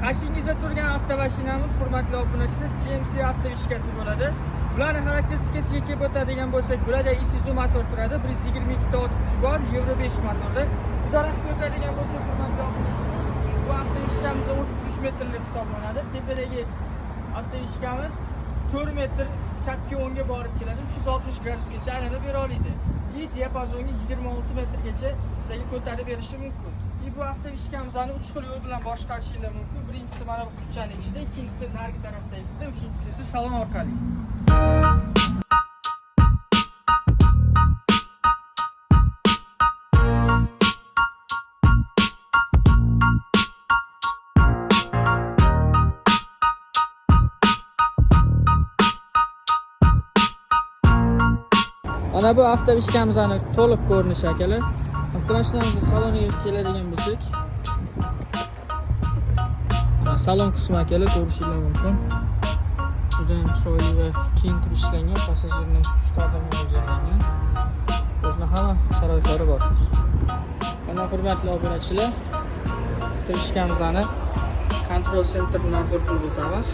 Qarshingizda turgan avtomashinamiz, hurmatli obunachilar, GMC avtovishkasi bo'ladi. Bularning xarakteristikasiga kelib o'tadigan bo'lsak, bularda Isuzu motor turadi, 122 ta ot kuchi bor, Euro 5 motorda. Bu tarafga o'tadigan bo'lsak, hurmatli obunachilar, bu avtovishkamiz 33 metrlik hisoblanadi. Tepadagi avtovishkamiz 4 metr chapga o'ngga borib keladi, 360 gradusgacha aylanib bera oladi. Diapazonga 26 metrgacha sizlarga ko'tarib berishi mumkin. Bu avtovishkamizni 3 xil yo'l bilan boshqarishinglar mumkin. Birinchisi mana bu qutchaning ichida, ikkinchisi narigi tarafda esa, uchinchisi esa salon orqali. Mana bu avtovishkamizning to'liq ko'rinishi akalar. Avtomashinamizning saloniga keladigan bo'lsak, salon qismi akalar ko'rishingiz mumkin. Juda ham chiroyli va keng qilib ishlangan, passajirning 3 ta odamga mo'ljallangan. O'zining hamma sharoitlari bor. Mana hurmatli obunachilar, avtovishkamizning kontrol sentrini nazorat qilib o'tamiz.